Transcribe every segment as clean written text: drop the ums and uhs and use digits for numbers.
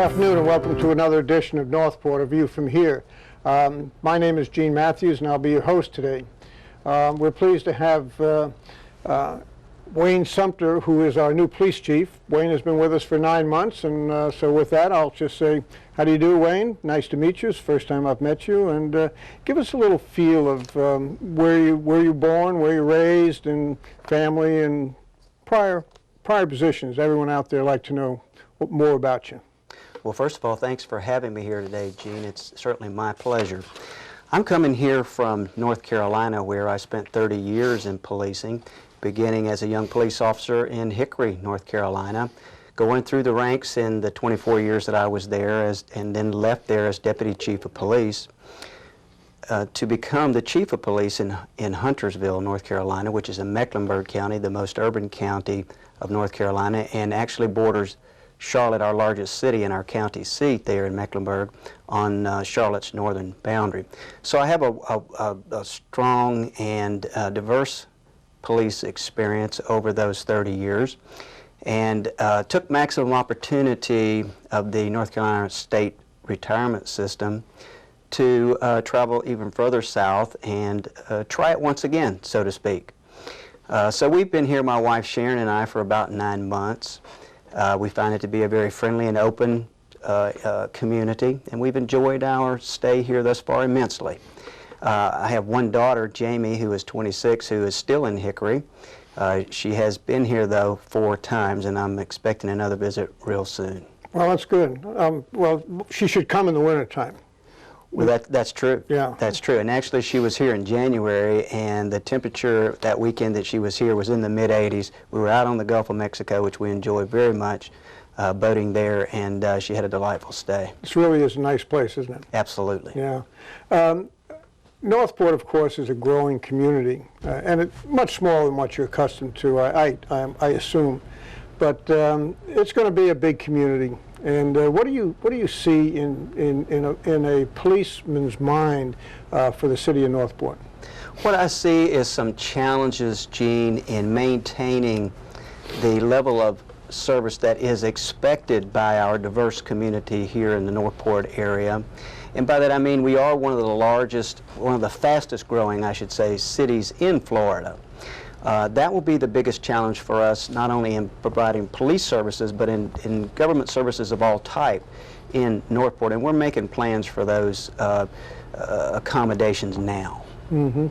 afternoon and welcome to another edition of Northport, A View from Here. My name is Gene Matthews and I'll be your host today. We're pleased to have Wayne Sumter, who is our new police chief. Wayne has been with us for 9 months, and so with that I'll just say, how do you do, Wayne? Nice to meet you. It's the first time I've met you, and give us a little feel of where you born, where you're raised, and family, and prior positions. Everyone out there like to know more about you. Well, first of all, thanks for having me here today, Gene. It's certainly my pleasure. I'm coming here from North Carolina, where I spent 30 years in policing, beginning as a young police officer in Hickory, North Carolina, going through the ranks in the 24 years that I was there, and then left there as Deputy Chief of Police, to become the Chief of Police in Huntersville, North Carolina, which is in Mecklenburg County, the most urban county of North Carolina, and actually borders Charlotte, our largest city, and our county seat there in Mecklenburg on Charlotte's northern boundary. So I have a strong and diverse police experience over those 30 years, and took maximum opportunity of the North Carolina State retirement system to travel even further south and try it once again, so to speak. So we've been here, my wife Sharon and I, for about 9 months. We find it to be a very friendly and open community, and we've enjoyed our stay here thus far immensely. I have one daughter, Jamie, who is 26, who is still in Hickory. She has been here, though, 4 times, and I'm expecting another visit real soon. Well, that's good. Well, she should come in the wintertime. Well, that's true. Yeah. That's true. And actually, she was here in January, and the temperature that weekend that she was here was in the mid-80s. We were out on the Gulf of Mexico, which we enjoyed very much, boating there, and she had a delightful stay. This really is a nice place, isn't it? Absolutely. Yeah. Northport, of course, is a growing community, and it's much smaller than what you're accustomed to, I assume. But it's going to be a big community. And what do you see in a policeman's mind for the city of Northport? What I see is some challenges, Gene, in maintaining the level of service that is expected by our diverse community here in the Northport area. And by that I mean we are one of the fastest growing, I should say, cities in Florida. That will be the biggest challenge for us, not only in providing police services, but in government services of all type in Northport. And we're making plans for those accommodations now. Mm-hmm.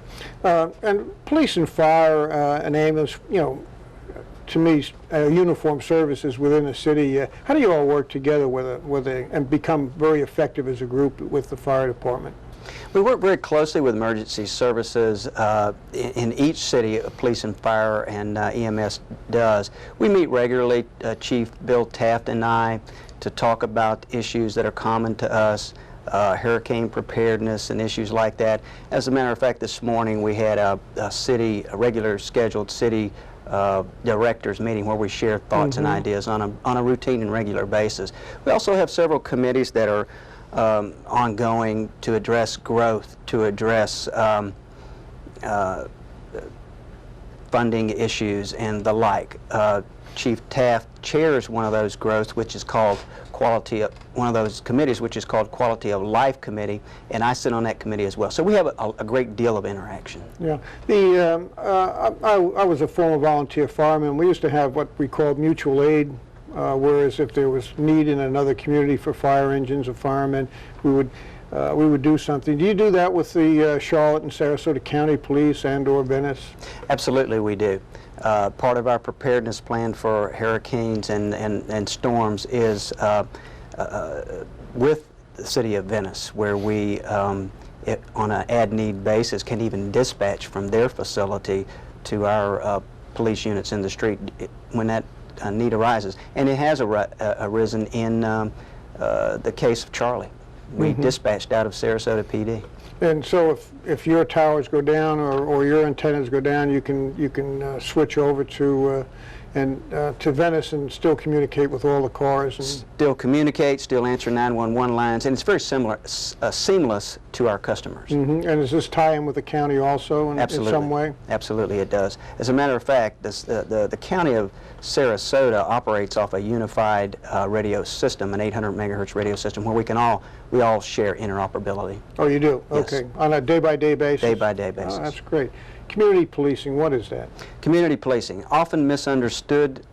And police and fire and ambulance, you know, to me, uniform services within the city. How do you all work together and become very effective as a group with the fire department? We work very closely with emergency services in each city. Police and fire and EMS does. We meet regularly, Chief Bill Taft and I, to talk about issues that are common to us, hurricane preparedness and issues like that. As a matter of fact, this morning we had a regular scheduled city directors meeting where we share thoughts and ideas on a routine and regular basis. We also have several committees that are ongoing to address growth, to address funding issues and the like. Chief Taft chairs one of those growths, which is called one of those committees, which is called Quality of Life Committee, and I sit on that committee as well. So we have a great deal of interaction. Yeah. I was a former volunteer fireman. We used to have what we called mutual aid, whereas if there was need in another community for fire engines or firemen, we would do something. Do you do that with the Charlotte and Sarasota County Police and/or Venice? Absolutely, we do. Part of our preparedness plan for hurricanes and storms is with the city of Venice, where we, on an ad-need basis, can even dispatch from their facility to our police units in the street when that need arises. And it has arisen in the case of Charlie. We dispatched out of Sarasota PD. And so if your towers go down or your antennas go down, you can switch over to Venice and still communicate with all the cars. And still communicate, still answer 911 lines, and it's very seamless to our customers. And does this tie in with the county also in some way? Absolutely, it does. As a matter of fact, the county of Sarasota operates off a unified radio system, an 800 megahertz radio system, where we all share interoperability. Oh, you do? Yes. Okay. On a day-by-day basis? Day-by-day basis. Oh, that's great. Community policing, what is that? Community policing, often misunderstood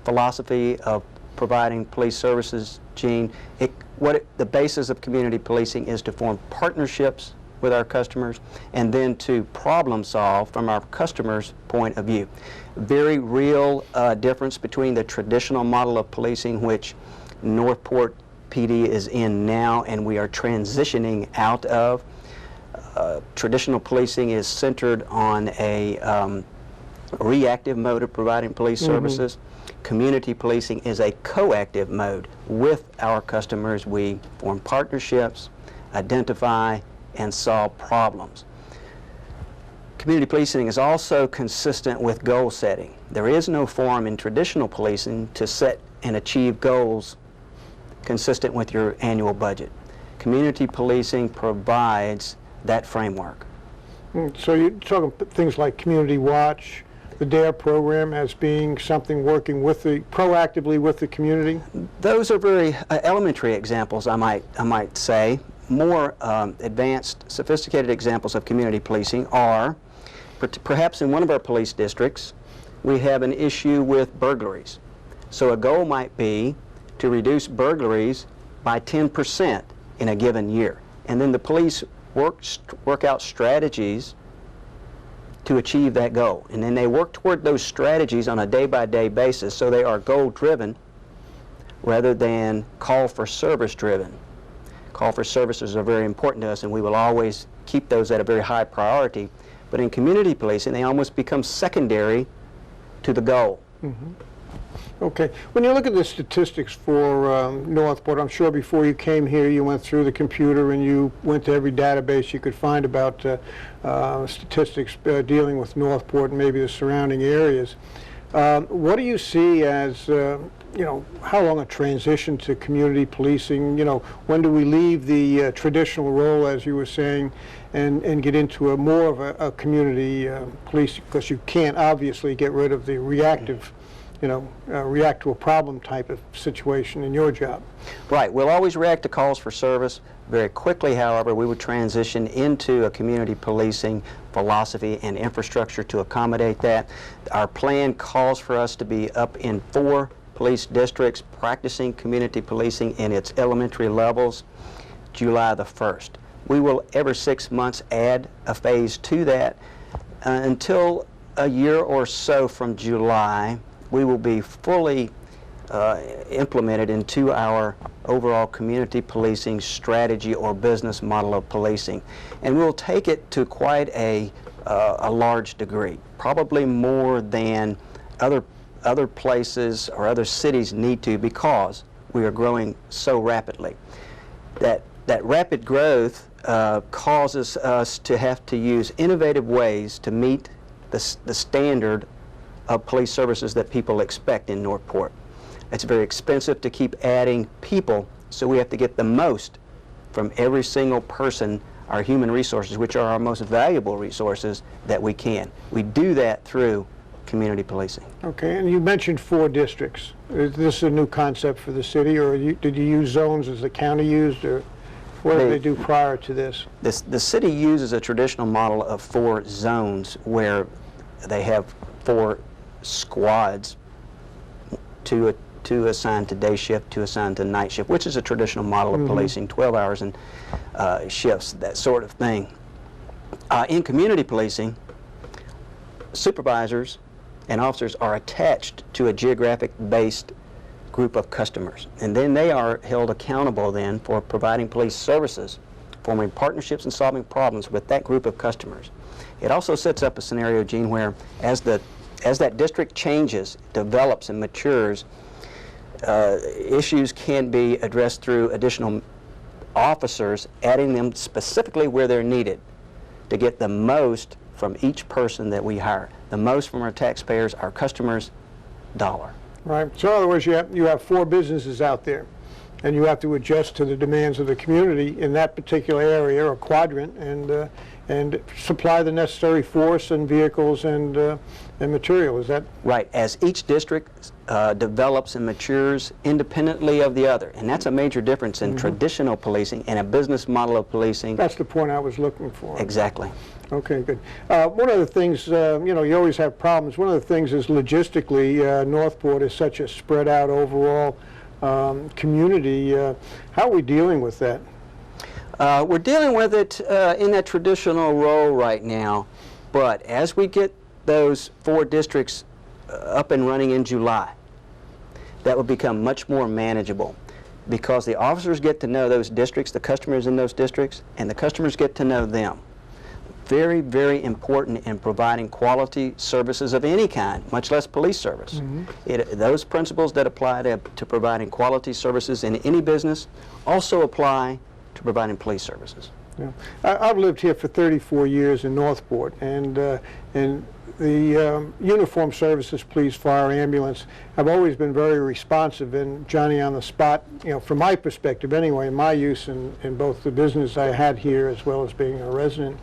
philosophy of providing police services, Gene. The basis of community policing is to form partnerships with our customers and then to problem solve from our customers' point of view. Very real difference between the traditional model of policing, which Northport PD is in now and we are transitioning out of. Traditional policing is centered on a reactive mode of providing police services. Community policing is a coactive mode. With our customers, we form partnerships, identify, and solve problems. Community policing is also consistent with goal setting. There is no forum in traditional policing to set and achieve goals consistent with your annual budget. Community policing provides that framework. So you're talking things like Community Watch, the DARE program as being something working with proactively with the community? Those are very elementary examples, I might say. More advanced, sophisticated examples of community policing are, perhaps in one of our police districts, we have an issue with burglaries. So a goal might be to reduce burglaries by 10% in a given year. And then the police work out strategies to achieve that goal. And then they work toward those strategies on a day-by-day basis, so they are goal-driven rather than call-for-service driven. Call-for-services are very important to us, and we will always keep those at a very high priority. But in community policing, they almost become secondary to the goal. Okay. When you look at the statistics for Northport, I'm sure before you came here you went through the computer and you went to every database you could find about statistics dealing with Northport and maybe the surrounding areas. What do you see as, how long a transition to community policing? When do we leave the traditional role, as you were saying, and get into a more of a community police? Because you can't obviously get rid of the reactive, react to a problem type of situation in your job. Right. We'll always react to calls for service. Very quickly, however, we would transition into a community policing philosophy and infrastructure to accommodate that. Our plan calls for us to be up in 4 police districts practicing community policing in its elementary levels July the 1st. We will every 6 months add a phase to that until a year or so from July. We will be fully implemented into our overall community policing strategy or business model of policing. And we'll take it to quite a large degree, probably more than other places or other cities need to, because we are growing so rapidly. That rapid growth causes us to have to use innovative ways to meet the standard of police services that people expect in Northport. It's very expensive to keep adding people, so we have to get the most from every single person, our human resources, which are our most valuable resources, that we can. We do that through community policing. Okay, and you mentioned 4 districts. Is this a new concept for the city, or did you use zones as the county used, or what did they do prior to this? The city uses a traditional model of 4 zones where they have 4 squads, 2 assigned to day shift, 2 assigned to night shift, which is a traditional model of policing, 12 hours and shifts, that sort of thing. In community policing, supervisors and officers are attached to a geographic-based group of customers, and then they are held accountable then for providing police services, forming partnerships and solving problems with that group of customers. It also sets up a scenario, Gene, where as that district changes, develops, and matures, issues can be addressed through additional officers, adding them specifically where they're needed to get the most from each person that we hire, the most from our taxpayers, our customers' dollar. Right. So in other words, you have 4 businesses out there. and you have to adjust to the demands of the community in that particular area or quadrant, and supply the necessary force and vehicles and material. Is that right? As each district develops and matures independently of the other, and that's a major difference in traditional policing and a business model of policing. That's the point I was looking for. Exactly. Okay, good. One of the things, you know, you always have problems. One of the things is logistically, Northport is such a spread out overall community. How are we dealing with that? We're dealing with it in that traditional role right now, but as we get those 4 districts up and running in July, that will become much more manageable, because the officers get to know those districts, the customers in those districts, and the customers get to know them. Very, very important in providing quality services of any kind, much less police service. Those principles that apply to providing quality services in any business also apply to providing police services. Yeah. I've lived here for 34 years in Northport, and the uniformed services, police, fire, ambulance, have always been very responsive and Johnny on the spot, you know, from my perspective anyway, in my use in both the business I had here as well as being a resident.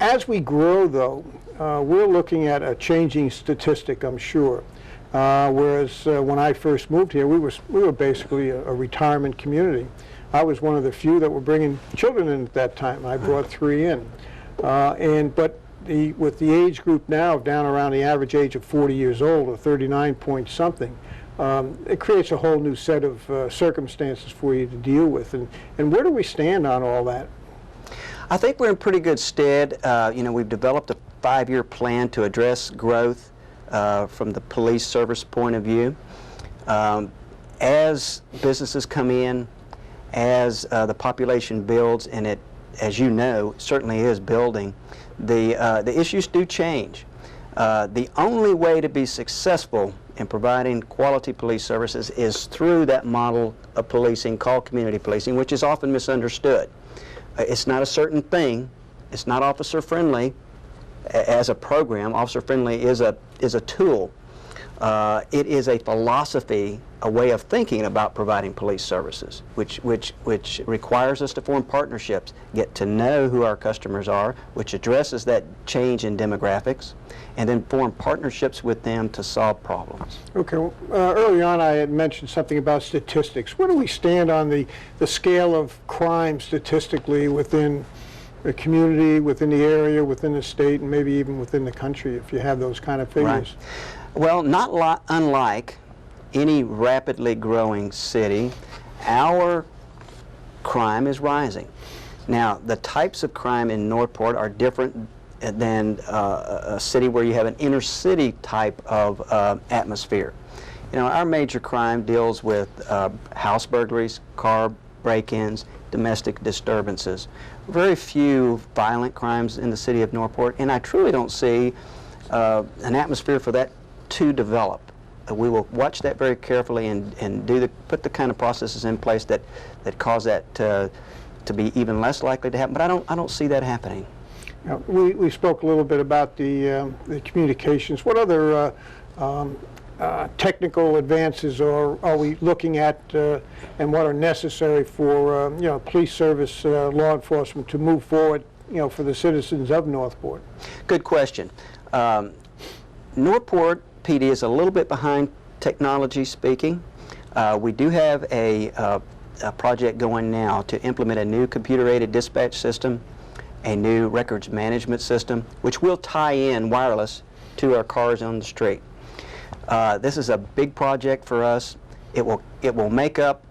As we grow, though, we're looking at a changing statistic, I'm sure. Whereas when I first moved here, we were basically a retirement community. I was one of the few that were bringing children in at that time. I brought 3 in. But with the age group now down around the average age of 40 years old, or 39 point something, it creates a whole new set of circumstances for you to deal with. And where do we stand on all that? I think we're in pretty good stead. You know, we've developed a 5-year plan to address growth from the police service point of view. As businesses come in, as the population builds, and it, as you know, certainly is building, the issues do change. The only way to be successful in providing quality police services is through that model of policing called community policing, which is often misunderstood. It's not a certain thing. It's not officer friendly as a program. Officer friendly is a tool. It is a philosophy, a way of thinking about providing police services, which requires us to form partnerships, get to know who our customers are, which addresses that change in demographics, and then form partnerships with them to solve problems. Okay, well, early on I had mentioned something about statistics. Where do we stand on the scale of crime statistically within the community, within the area, within the state, and maybe even within the country, if you have those kind of figures? Right. Well, not unlike any rapidly growing city, our crime is rising. Now, the types of crime in Northport are different than a city where you have an inner city type of atmosphere. You know, our major crime deals with house burglaries, car break-ins, domestic disturbances. Very few violent crimes in the city of Northport, and I truly don't see an atmosphere for that to develop. We will watch that very carefully and put the kind of processes in place that cause that to be even less likely to happen. But I don't see that happening. Now, we spoke a little bit about the communications. What other technical advances are we looking at, and what are necessary for you know, police service, law enforcement to move forward, you know, for the citizens of Northport? Good question. Northport PD is a little bit behind technology speaking. We do have a project going now to implement a new computer-aided dispatch system, a new records management system, which will tie in wireless to our cars on the street. This is a big project for us. It will make up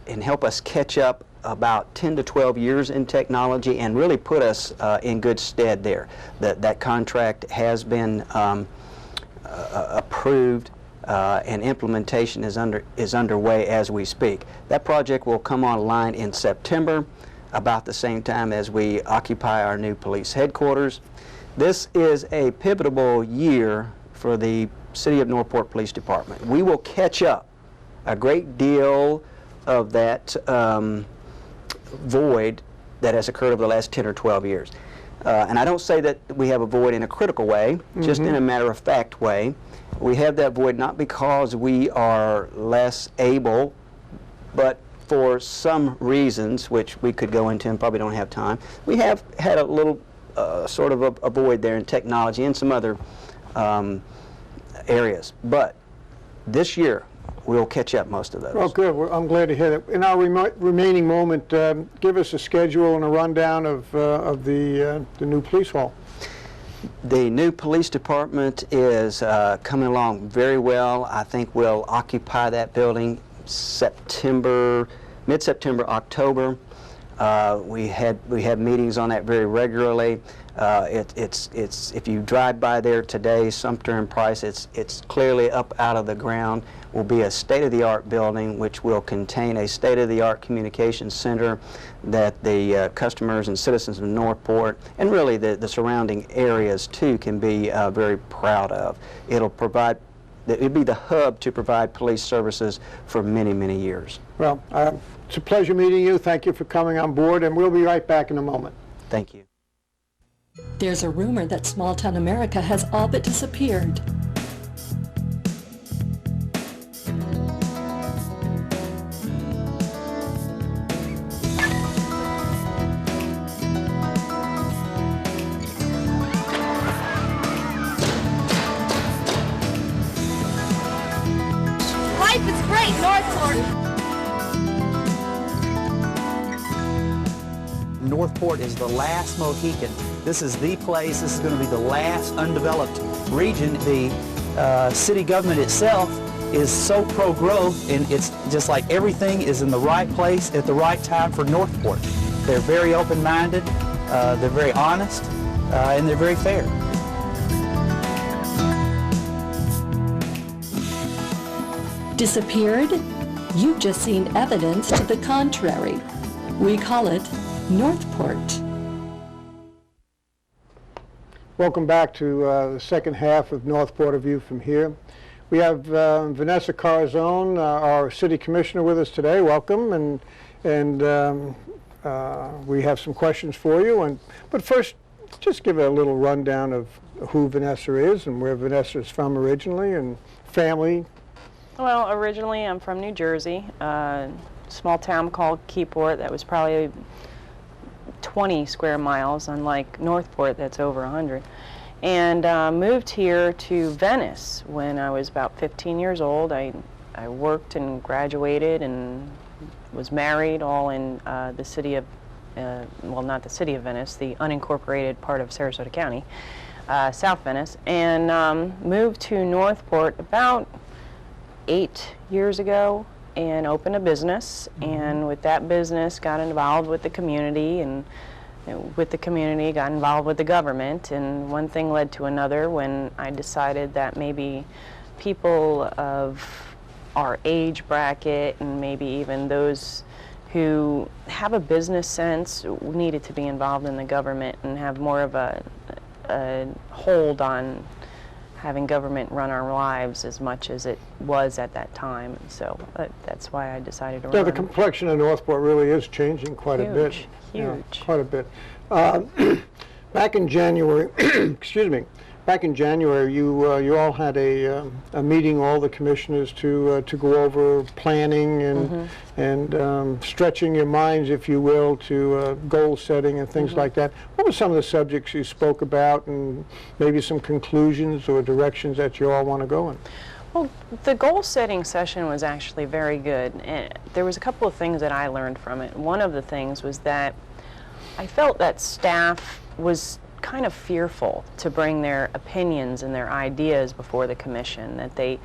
and help us catch up about 10 to 12 years in technology and really put us in good stead there. That contract has been approved and implementation is underway as we speak. That project will come online in September, about the same time as we occupy our new police headquarters. This is a pivotal year for the City of Northport Police Department. We will catch up a great deal of that void that has occurred over the last 10 or 12 years. And I don't say that we have a void in a critical way, just in a matter-of-fact way. We have that void not because we are less able, but for some reasons, which we could go into and probably don't have time, we have had a little sort of a void there in technology and some other areas. But this year, we'll catch up most of those. Well, good. I'm glad to hear that. In our remaining moment, give us a schedule and a rundown of the new police hall. The new police department is coming along very well. I think we'll occupy that building mid-September, October. We have meetings on that very regularly. It's if you drive by there today, Sumter and Price, it's clearly up out of the ground. Will be a state-of-the-art building which will contain a state-of-the-art communications center that the customers and citizens of Northport and really the surrounding areas too can be very proud of. It'll be the hub to provide police services for many, many years. Well, it's a pleasure meeting you. Thank you for coming on board, and we'll be right back in a moment. Thank you. There's a rumor that small-town America has all but disappeared. Life is great, Northport. Northport is the last Mohican. This is the place. This is going to be the last undeveloped region. The city government itself is so pro-growth, and it's just like everything is in the right place at the right time for Northport. They're very open-minded, they're very honest, and they're very fair. Disappeared? You've just seen evidence to the contrary. We call it Northport. Welcome back to the second half of Northport A View from Here. We have Vanessa Carusone, our city commissioner, with us today. Welcome, and we have some questions for you. But first, just give a little rundown of who Vanessa is and where Vanessa is from originally and family. Well, originally I'm from New Jersey, a small town called Keyport that was probably 20 square miles, unlike Northport that's over 100. And moved here to Venice when I was about 15 years old. I worked and graduated and was married all in the city of, well, not the city of Venice, the unincorporated part of Sarasota County, South Venice, and moved to Northport about 8 years ago and opened a business, and with that business got involved with the community, and with the community got involved with the government, and one thing led to another when I decided that maybe people of our age bracket and maybe even those who have a business sense needed to be involved in the government and have more of a hold on having government run our lives as much as it was at that time. And so that's why I decided to run. Yeah, the complexion of Northport really is changing quite a bit. Huge. Yeah, quite a bit. Back in January, excuse me, back in January, you all had a meeting, all the commissioners, to go over planning and stretching your minds, if you will, to goal setting and things like that. What were some of the subjects you spoke about, and maybe some conclusions or directions that you all want to go in? Well, the goal-setting session was actually very good. And there was a couple of things that I learned from it. One of the things was that I felt that staff was kind of fearful to bring their opinions and their ideas before the commission, that they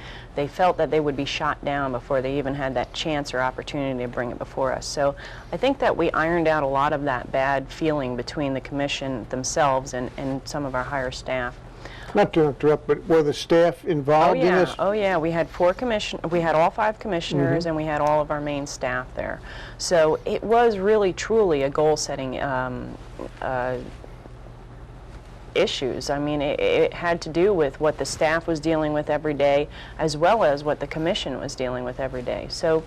felt that they would be shot down before they even had that chance or opportunity to bring it before us. So I think that we ironed out a lot of that bad feeling between the commission themselves and some of our higher staff. Not to interrupt, but were the staff involved in this? Oh yeah, we had we had all 5 commissioners, and we had all of our main staff there. So it was really truly a goal-setting issues. I mean, it had to do with what the staff was dealing with every day, as well as what the commission was dealing with every day. So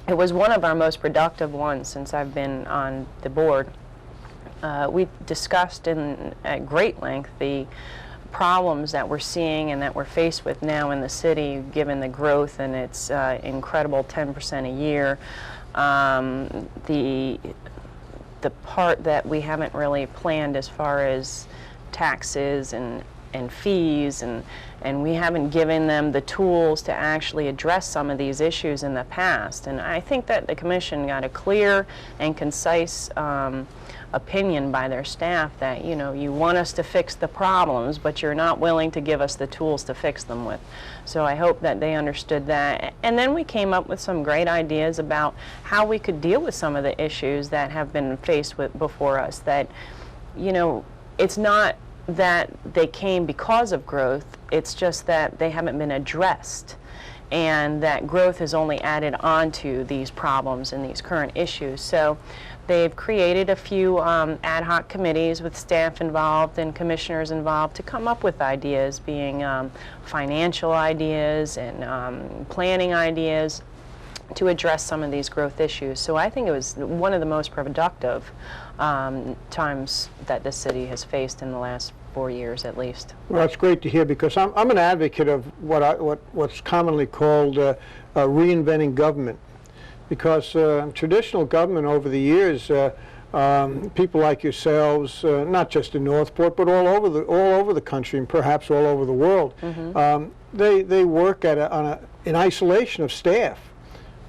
it was one of our most productive ones since I've been on the board. We discussed at great length the problems that we're seeing and that we're faced with now in the city, given the growth and its incredible 10% a year, the part that we haven't really planned as far as taxes and fees, and we haven't given them the tools to actually address some of these issues in the past. And I think that the commission got a clear and concise opinion by their staff that, you know, you want us to fix the problems, but you're not willing to give us the tools to fix them with. So I hope that they understood that. And then we came up with some great ideas about how we could deal with some of the issues that have been faced with before us. That, you know, it's not that they came because of growth, it's just that they haven't been addressed, and that growth has only added on to these problems and these current issues. So they've created a few ad hoc committees with staff involved and commissioners involved to come up with ideas, being financial ideas and planning ideas to address some of these growth issues. So I think it was one of the most productive times that the city has faced in the last 4 years at least. Well, that's great to hear, because I'm an advocate of what's commonly called reinventing government, because traditional government over the years, people like yourselves, not just in Northport, but all over the country and perhaps all over the world, they work in isolation of staff.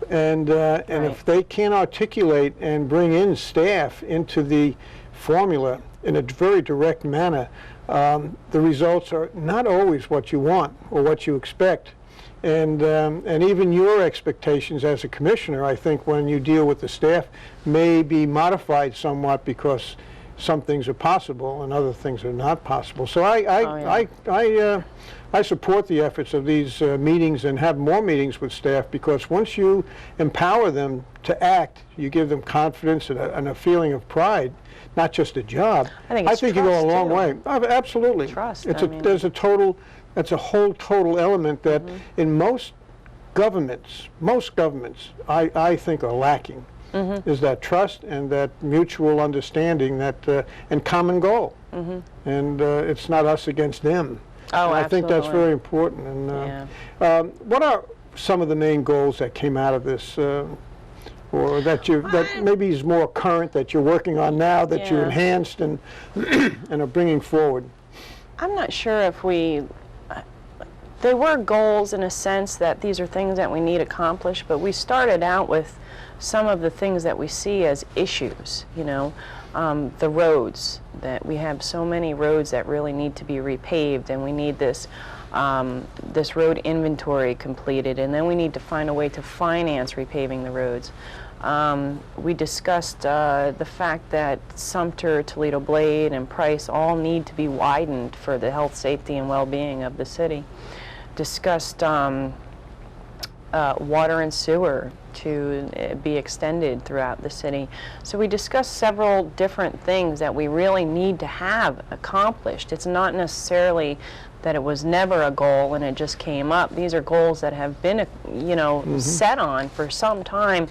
And if they can't articulate and bring in staff into the formula in a very direct manner, the results are not always what you want or what you expect. And even your expectations as a commissioner, I think, when you deal with the staff, may be modified somewhat, because some things are possible and other things are not possible. So I support the efforts of these meetings, and have more meetings with staff, because once you empower them to act, you give them confidence and a feeling of pride, not just a job. I think you go a trust, long too. way. Absolutely. Trust. That's a whole total element that in most governments, I think are lacking. Is that trust and that mutual understanding, that and common goal. And it's not us against them. Oh, and I think that's absolutely. very important. And what are some of the main goals that came out of this, or that maybe is more current, that you're working on now, that you enhanced and and are bringing forward? I'm not sure if there were goals in a sense that these are things that we need accomplished, but we started out with some of the things that we see as issues, you know, the roads, that we have so many roads that really need to be repaved, and we need this road inventory completed, and then we need to find a way to finance repaving the roads. We discussed the fact that Sumter, Toledo Blade, and Price all need to be widened for the health, safety, and well-being of the city. Discussed water and sewer to be extended throughout the city. So we discussed several different things that we really need to have accomplished. It's not necessarily that it was never a goal and it just came up. These are goals that have been, you know, set on for some time,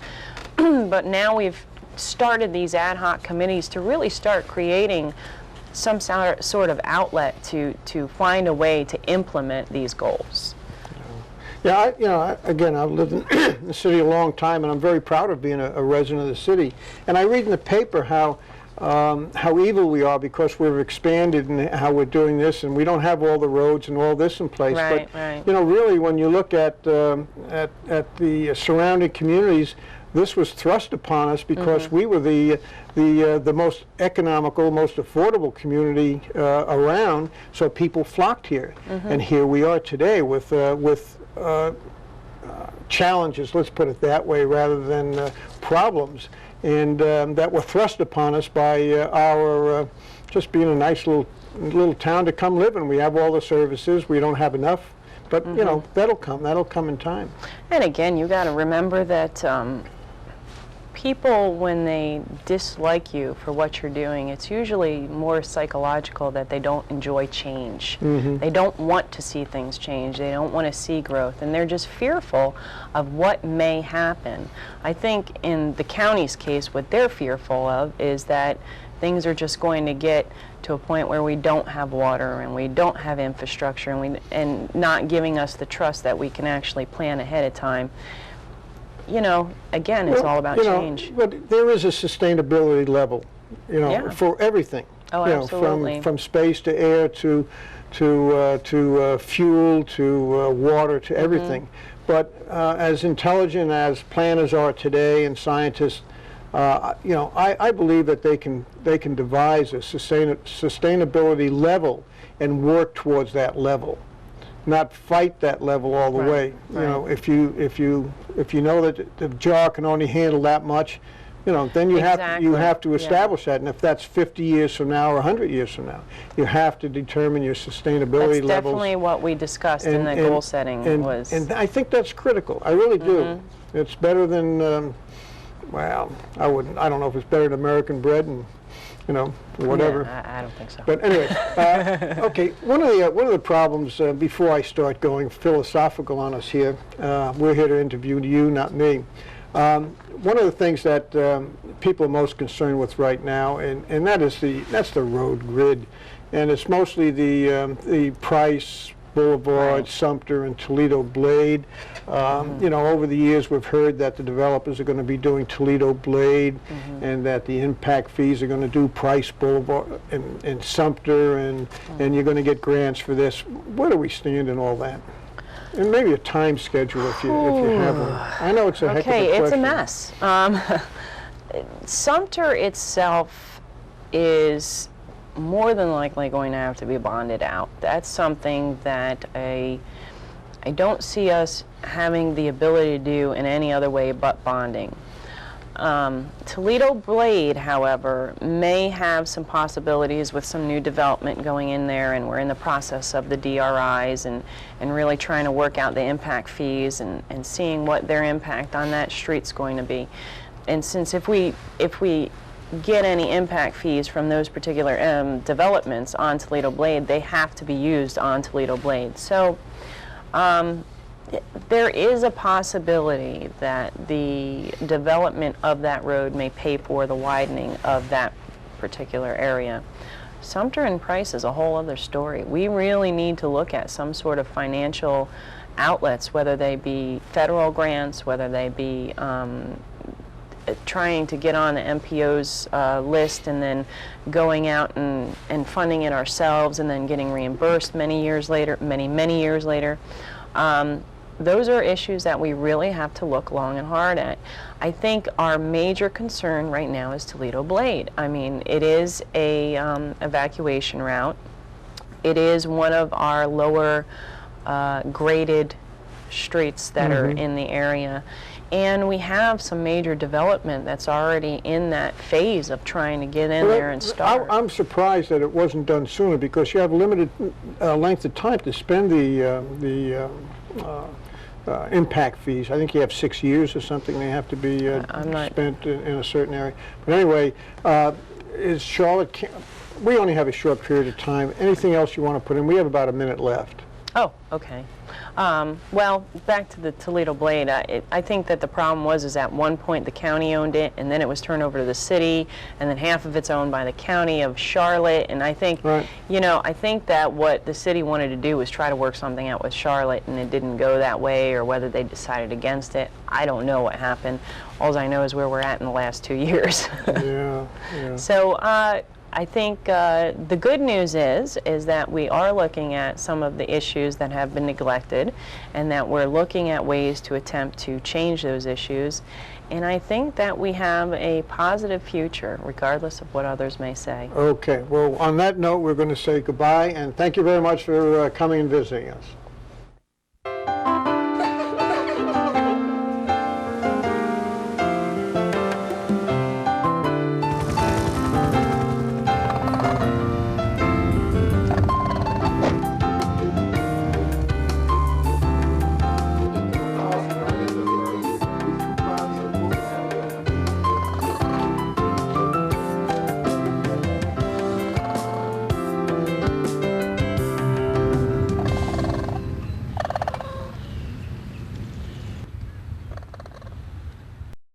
but now we've started these ad hoc committees to really start creating some sort of outlet to find a way to implement these goals. Yeah, again, I've lived in the city a long time, and I'm very proud of being a resident of the city. And I read in the paper how evil we are because we've expanded and how we're doing this, and we don't have all the roads and all this in place. Right, but right. you know, really, when you look at the surrounding communities, this was thrust upon us because we were the most economical, most affordable community around, so people flocked here. And here we are today with challenges, let's put it that way, rather than problems, and that were thrust upon us by our just being a nice little town to come live in. We have all the services, we don't have enough, but you know, that'll come in time. And again, you got to remember that people, when they dislike you for what you're doing, it's usually more psychological, that they don't enjoy change. They don't want to see things change. They don't want to see growth, and they're just fearful of what may happen. I think in the county's case, what they're fearful of is that things are just going to get to a point where we don't have water and we don't have infrastructure, and not giving us the trust that we can actually plan ahead of time. You know, again, it's all about change. But there is a sustainability level, Yeah. for everything. Oh, absolutely. From space to air to fuel to water to everything. But as intelligent as planners are today and scientists, I believe that they can devise a sustainability level and work towards that level, not fight that level all the way. If you know that the jar can only handle that much, then you have to establish that. And if that's 50 years from now or 100 years from now, you have to determine your sustainability levels. That's definitely what we discussed in the goal setting. And I think that's critical. I really do. It's better than, well, I don't know if it's better than American bread and, whatever. Yeah, I don't think so. But anyway, okay. One of the problems, before I start going philosophical on us here, we're here to interview you, not me. One of the things that people are most concerned with right now, and that's the road grid, and it's mostly the Price, Boulevard, Sumter, and Toledo Blade. Over the years we've heard that the developers are going to be doing Toledo Blade, and that the impact fees are going to do Price, Boulevard, and Sumter, and you're going to get grants for this. Where do we stand in all that? And maybe a time schedule if you have one. I know it's a heck of a question. Okay, it's a mess. Sumter itself is more than likely going to have to be bonded out. That's something that I don't see us having the ability to do in any other way but bonding. Toledo Blade, however, may have some possibilities with some new development going in there, and we're in the process of the DRIs and really trying to work out the impact fees and seeing what their impact on that street's going to be. And since if we get any impact fees from those particular developments on Toledo Blade, they have to be used on Toledo Blade. So there is a possibility that the development of that road may pay for the widening of that particular area. Sumter and Price is a whole other story. We really need to look at some sort of financial outlets, whether they be federal grants, whether they be trying to get on the MPO's list and then going out and funding it ourselves and then getting reimbursed many years later. Those are issues that we really have to look long and hard at. I think our major concern right now is Toledo Blade. I mean, it is a evacuation route. It is one of our lower graded streets that are in the area. And we have some major development that's already in that phase of trying to get in there and start. I'm surprised that it wasn't done sooner, because you have a limited length of time to spend the impact fees. I think you have 6 years or something. They have to be spent in a certain area. But anyway, is Charlotte? We only have a short period of time. Anything else you want to put in? We have about a minute left. Oh, okay. Well, back to the Toledo Blade, I think that the problem is at one point the county owned it, and then it was turned over to the city, and then half of it's owned by the county of Charlotte. And I think, I think that what the city wanted to do was try to work something out with Charlotte, and it didn't go that way, or whether they decided against it. I don't know what happened. All I know is where we're at in the last 2 years. Yeah. So I think the good news is that we are looking at some of the issues that have been neglected, and that we're looking at ways to attempt to change those issues. And I think that we have a positive future, regardless of what others may say. Okay. Well, on that note, we're going to say goodbye, and thank you very much for coming and visiting us.